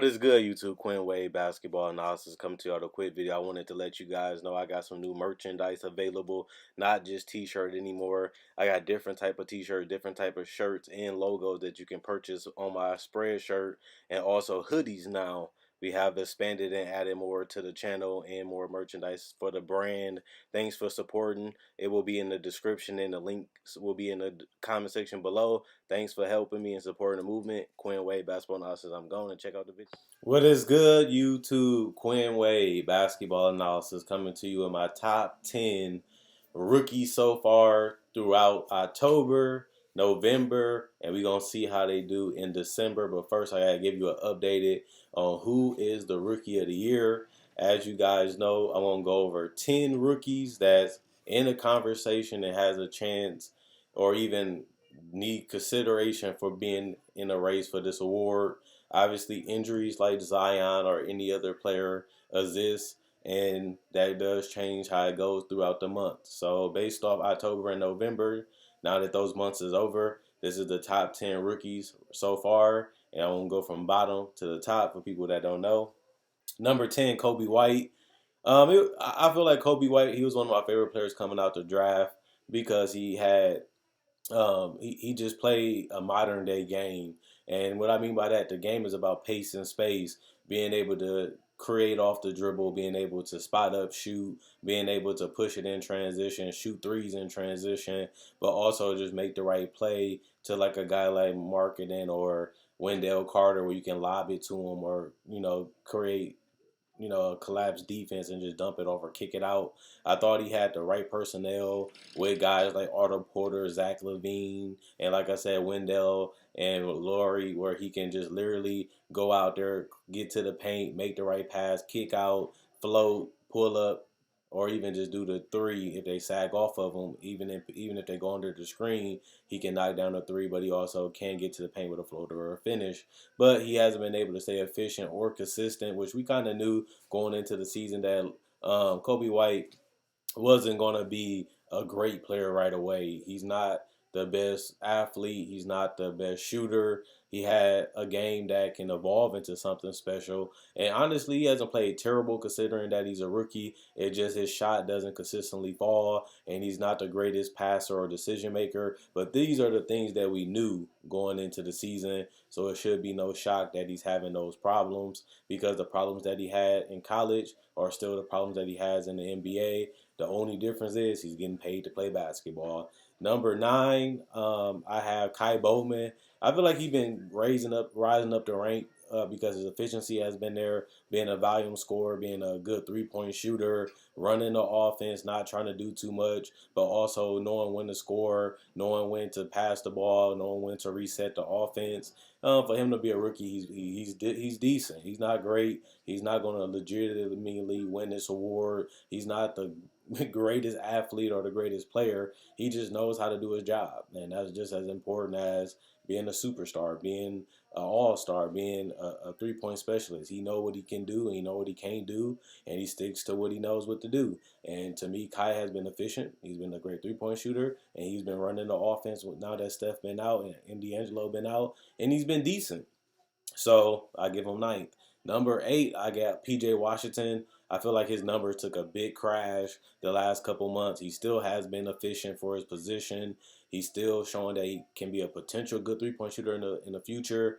is good, YouTube? Quinn Wade Basketball Analysis coming to you with a quick video. I wanted to let you guys know I got some new merchandise available, not just t-shirt anymore. I got different type of t-shirt, different type of shirts and logos that you can purchase on my spread shirt, and also hoodies now. We have expanded and added more to the channel and more merchandise for the brand. Thanks for supporting. It will be in the description and the links will be in the comment section below. Thanks for helping me and supporting the movement. Quinn Wade Basketball Analysis. I'm going to check out the video. What is good, YouTube? Quinn Wade Basketball Analysis coming to you in my top 10 rookies so far throughout October, November, and we're going to see how they do in December. But first, I got to give you an updated on who is the Rookie of the Year. As you guys know, I'm going to go over 10 rookies that's in a conversation and has a chance or even need consideration for being in a race for this award. Obviously, injuries like Zion or any other player exist, and that does change how it goes throughout the month. So based off October and November, now that those months is over, this is the top 10 rookies so far, and I'm going to go from bottom to the top for people that don't know. Number 10, Kobe White. I feel like Kobe White, he was one of my favorite players coming out the draft because he just played a modern day game. And what I mean by that, the game is about pace and space, being able to create off the dribble, being able to spot up, shoot, being able to push it in transition, shoot threes in transition, but also just make the right play to like a guy like Marketing or Wendell Carter where you can lob it to him or, create a collapsed defense and just dump it off or kick it out. I thought he had the right personnel with guys like Otto Porter, Zach LaVine, and like I said, Wendell and Laurie, where he can just literally go out there, get to the paint, make the right pass, kick out, float, pull up, or even just do the three if they sag off of him. Even if they go under the screen, he can knock down a three, but he also can get to the paint with a floater or a finish. But he hasn't been able to stay efficient or consistent, which we kind of knew going into the season that Kobe White wasn't going to be a great player right away. He's not the best athlete. He's not the best shooter. He had a game that can evolve into something special. And honestly, he hasn't played terrible considering that he's a rookie. It just his shot doesn't consistently fall, and he's not the greatest passer or decision maker. But these are the things that we knew going into the season. So it should be no shock that he's having those problems because the problems that he had in college are still the problems that he has in the NBA. The only difference is he's getting paid to play basketball. Number 9, I have Kai Bowman. I feel like he's been rising up the rank because his efficiency has been there, being a volume scorer, being a good three-point shooter, running the offense, not trying to do too much, but also knowing when to score, knowing when to pass the ball, knowing when to reset the offense. For him to be a rookie, he's decent. He's not great. He's not going to legitimately win this award. He's not the greatest athlete or the greatest player. He just knows how to do his job, and that's just as important as being a superstar, being an all-star, being a three-point specialist. He knows what he can do, and he knows what he can't do, and he sticks to what he knows what to do. And to me, Kai has been efficient. He's been a great three-point shooter, and he's been running the offense now that Steph been out and D'Angelo been out, and he's been decent. So I give him 9th. Number 8, I got PJ Washington. I feel like his numbers took a big crash the last couple months. He still has been efficient for his position. He's still showing that he can be a potential good three-point shooter in the future.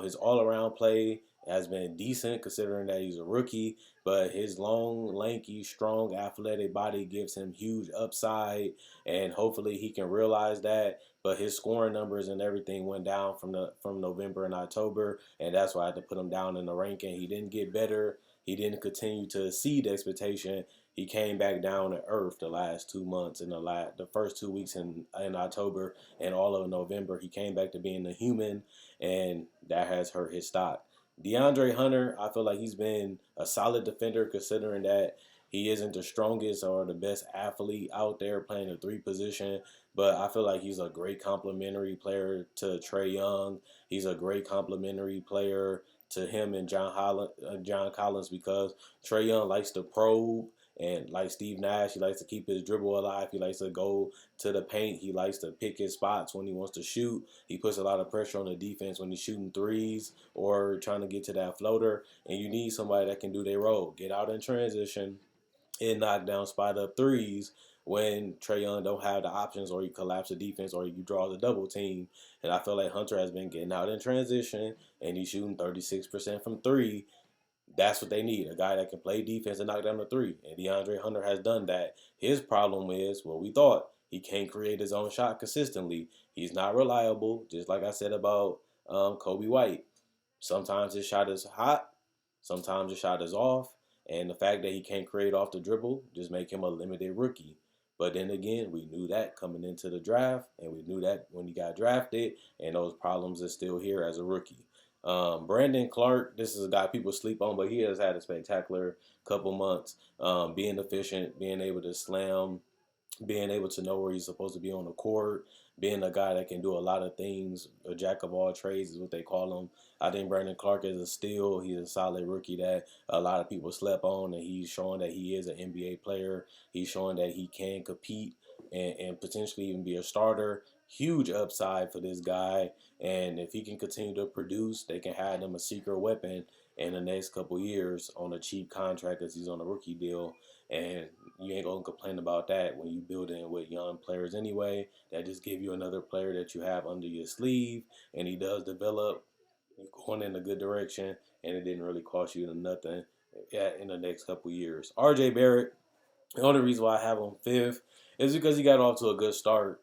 His all-around play has been decent considering that he's a rookie, but his long, lanky, strong, athletic body gives him huge upside, and hopefully he can realize that. But his scoring numbers and everything went down from November and October, and that's why I had to put him down in the ranking. He didn't get better. He didn't continue to exceed expectation. He came back down to earth the last 2 months and the first 2 weeks in October and all of November. He came back to being a human, and that has hurt his stock. Deandre Hunter, I feel like he's been a solid defender considering that he isn't the strongest or the best athlete out there playing the 3 position, but I feel like he's a great complementary player to Trae Young. He's a great complementary player to him and John Collins because Trae Young likes to probe And like Steve Nash, he likes to keep his dribble alive. He likes to go to the paint. He likes to pick his spots when he wants to shoot. He puts a lot of pressure on the defense when he's shooting threes or trying to get to that floater. And you need somebody that can do their role, get out in transition and knock down spot up threes when Trae Young don't have the options, or you collapse the defense, or you draw the double team. And I feel like Hunter has been getting out in transition, and he's shooting 36% from three. That's what they need, a guy that can play defense and knock down the three. And DeAndre Hunter has done that. His problem is what we thought. He can't create his own shot consistently. He's not reliable, just like I said about Kobe White. Sometimes his shot is hot, sometimes his shot is off, and the fact that he can't create off the dribble just make him a limited rookie. But then again, we knew that coming into the draft, and we knew that when he got drafted, and those problems are still here as a rookie. Brandon Clark, this is a guy people sleep on, but he has had a spectacular couple months. Being efficient, being able to slam, being able to know where he's supposed to be on the court, being a guy that can do a lot of things, a jack of all trades is what they call him. I think Brandon Clark is a steal. He's a solid rookie that a lot of people slept on, and he's showing that he is an NBA player. He's showing that he can compete and potentially even be a starter. Huge upside for this guy, and if he can continue to produce, they can have him a secret weapon in the next couple years on a cheap contract as he's on a rookie deal. And you ain't gonna complain about that when you build in with young players anyway. That just give you another player that you have under your sleeve, and he does develop. You're going in a good direction, and it didn't really cost you nothing in the next couple years. RJ Barrett, the only reason why I have him fifth is because he got off to a good start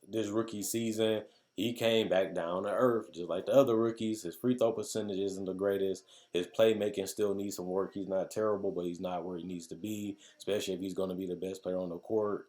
this rookie season. He came back down to earth just like the other rookies. His free throw percentage isn't the greatest. His playmaking still needs some work. He's not terrible, but he's not where he needs to be, especially if he's going to be the best player on the court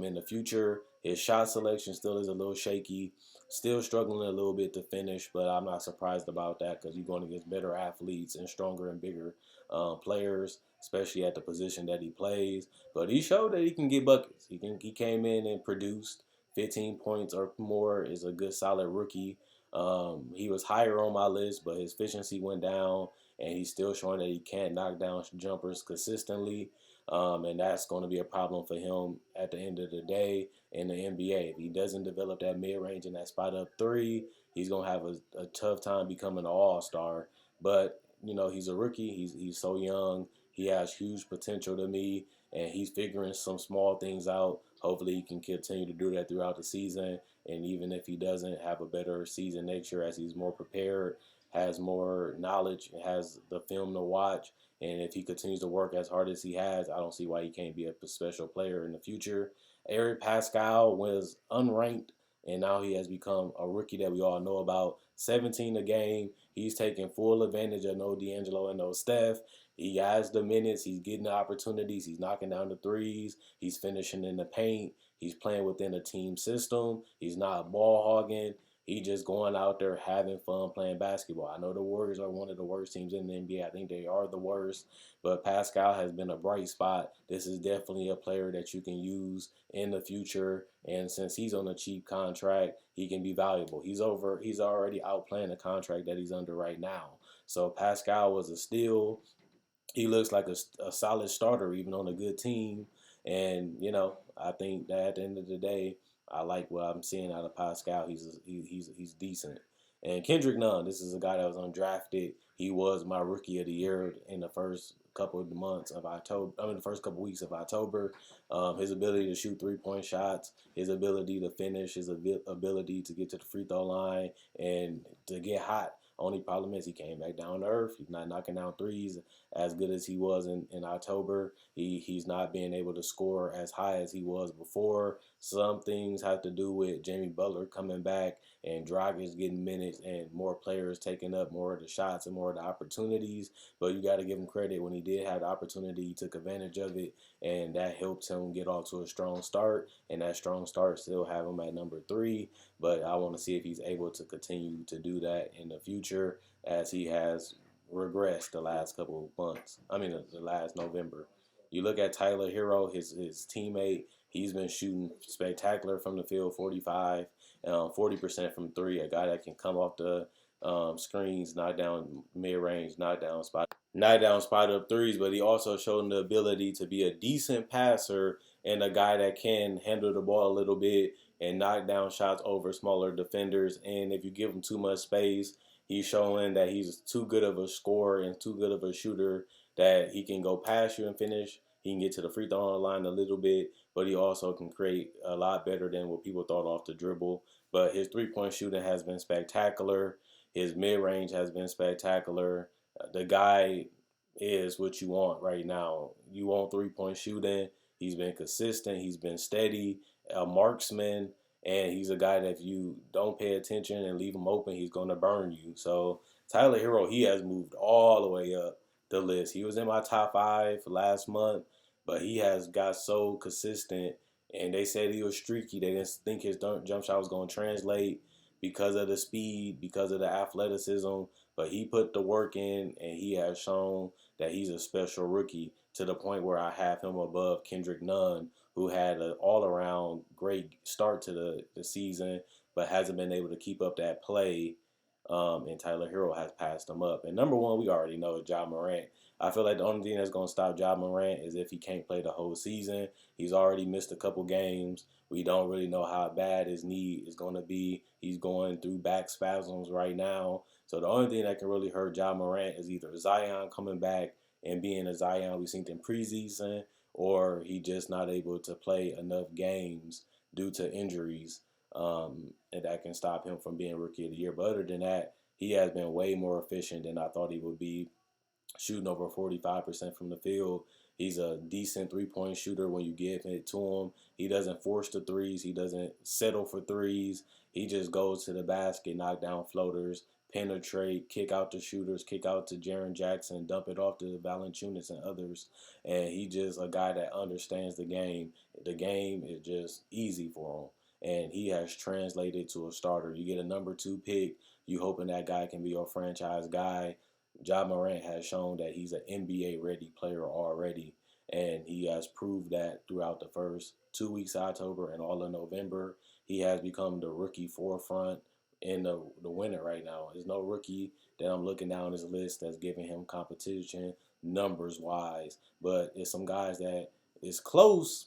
in the future. His shot selection still is a little shaky. Still struggling a little bit to finish, but I'm not surprised about that because he's going against better athletes and stronger and bigger players, especially at the position that he plays. But he showed that he can get buckets. He came in and produced 15 points or more. Is a good solid rookie. He was higher on my list, but his efficiency went down, and he's still showing that he can't knock down jumpers consistently. And that's going to be a problem for him at the end of the day in the NBA. If he doesn't develop that mid range and that spot up three, he's going to have a tough time becoming an all star. But he's a rookie. He's so young. He has huge potential to me, and he's figuring some small things out. Hopefully, he can continue to do that throughout the season. And even if he doesn't have a better season next year, as he's more prepared, has more knowledge, has the film to watch, and if he continues to work as hard as he has, I don't see why he can't be a special player in the future. Eric Pascal was unranked, and now he has become a rookie that we all know about. 17 a game. He's taking full advantage of no D'Angelo and no Steph. He has the minutes. He's getting the opportunities. He's knocking down the threes. He's finishing in the paint. He's playing within a team system. He's not ball hogging. He just going out there having fun playing basketball. I know the Warriors are one of the worst teams in the NBA. I think they are the worst. But Pascal has been a bright spot. This is definitely a player that you can use in the future. And since he's on a cheap contract, he can be valuable. He's already outplaying the contract that he's under right now. So Pascal was a steal. He looks like a solid starter even on a good team. And I think that at the end of the day, I like what I'm seeing out of Pascal. He's decent. And Kendrick Nunn, this is a guy that was undrafted. He was my rookie of the year in the first couple of months of October. The first couple of weeks of October. His ability to shoot 3-point shots, his ability to finish, his ability to get to the free throw line and to get hot. Only problem is he came back down to earth. He's not knocking down threes as good as he was in October. He's not being able to score as high as he was before. Some things have to do with Jimmy Butler coming back and Dragic getting minutes and more players taking up more of the shots and more of the opportunities. But you got to give him credit. When he did have the opportunity, he took advantage of it, and that helped him get off to a strong start. And that strong start still have him at number 3. But I want to see if he's able to continue to do that in the future, as he has regressed the last couple of months. The last November. You look at Tyler Hiro, his teammate. He's been shooting spectacular from the field, 40% from 3. A guy that can come off the screens, knock down mid range, knock down spot up threes. But he also showed the ability to be a decent passer and a guy that can handle the ball a little bit and knock down shots over smaller defenders. And if you give him too much space, he's showing that he's too good of a scorer and too good of a shooter that he can go past you and finish. He can get to the free throw line a little bit, but he also can create a lot better than what people thought off the dribble. But his three-point shooting has been spectacular. His mid-range has been spectacular. The guy is what you want right now. You want three-point shooting. He's been consistent. He's been steady, a marksman, and he's a guy that if you don't pay attention and leave him open, he's going to burn you. So Tyler Hiro, he has moved all the way up the list. He was in my top 5 last month, but he has got so consistent. And they said he was streaky. They didn't think his jump shot was going to translate because of the speed, because of the athleticism. But he put the work in, and he has shown that he's a special rookie to the point where I have him above Kendrick Nunn, who had an all-around great start to the season, but hasn't been able to keep up that play. And Tyler Hero has passed him up. And number one, we already know Ja Morant. I feel like the only thing that's going to stop Ja Morant is if he can't play the whole season. He's already missed a couple games. We don't really know how bad his knee is going to be. He's going through back spasms right now. So the only thing that can really hurt Ja Morant is either Zion coming back and being a Zion we've seen in preseason, or he just not able to play enough games due to injuries, and that can stop him from being Rookie of the Year. But other than that, he has been way more efficient than I thought he would be, shooting over 45% from the field. He's a decent three-point shooter when you give it to him. He doesn't force the threes. He doesn't settle for threes. He just goes to the basket, knock down floaters, penetrate, kick out to shooters, kick out to Jaren Jackson, dump it off to Valanciunas and others. And he just a guy that understands the game. The game is just easy for him. And he has translated to a starter. You get a number 2 pick. You hoping that guy can be your franchise guy. Ja Morant has shown that he's an NBA-ready player already, and he has proved that throughout the first 2 weeks of October and all of November. He has become the rookie forefront in the winner right now. There's no rookie that I'm looking down this list that's giving him competition numbers-wise, but it's some guys that is close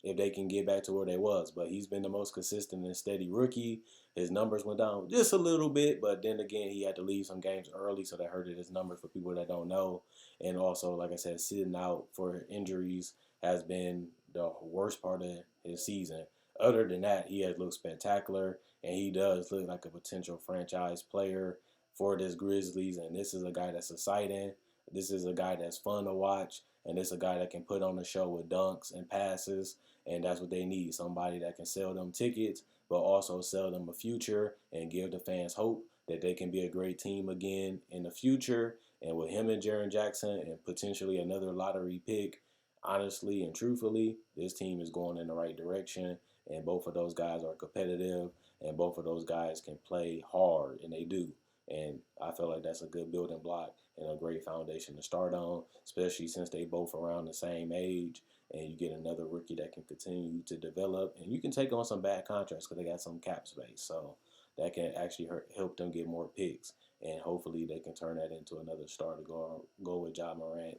if they can get back to where they was. But he's been the most consistent and steady rookie. His numbers went down just a little bit, but then again, he had to leave some games early, so that hurted his numbers for people that don't know. And also, like I said, sitting out for injuries has been the worst part of his season. Other than that, he has looked spectacular, and he does look like a potential franchise player for this Grizzlies. And this is a guy that's exciting. This is a guy that's fun to watch, and this is a guy that can put on the show with dunks and passes, and that's what they need. Somebody that can sell them tickets, but also sell them a future and give the fans hope that they can be a great team again in the future. And with him and Jaren Jackson and potentially another lottery pick, honestly and truthfully, this team is going in the right direction. And both of those guys are competitive, and both of those guys can play hard, and they do. And I feel like that's a good building block and a great foundation to start on, especially since they both around the same age, and you get another rookie that can continue to develop, and you can take on some bad contracts because they got some cap space, so that can actually help them get more picks, and hopefully they can turn that into another star to go with Ja Morant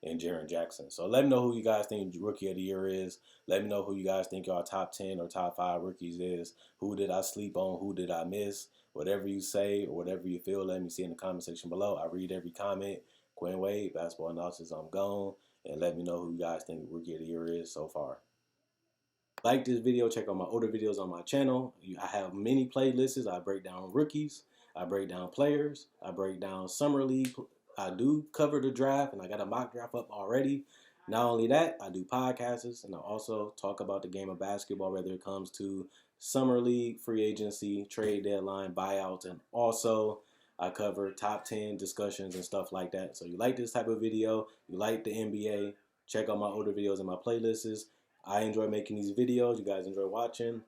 and Jaren Jackson. So let me know who you guys think Rookie of the Year is. Let me know who you guys think your top 10 or top 5 rookies is. Who did I sleep on? Who did I miss? Whatever you say or whatever you feel, let me see in the comment section below. I read every comment. Quinn Wade, Basketball Analysis, I'm gone. And let me know who you guys think Rookie of the Year is so far. Like this video, check out my older videos on my channel. I have many playlists. I break down rookies, I break down players, I break down summer league. I do cover the draft, and I got a mock draft up already. Not only that, I do podcasts, and I also talk about the game of basketball, whether it comes to summer league, free agency, trade deadline, buyouts, and also I cover top 10 discussions and stuff like that. So you like this type of video, you like the NBA, check out my older videos and my playlists. I enjoy making these videos. You guys enjoy watching.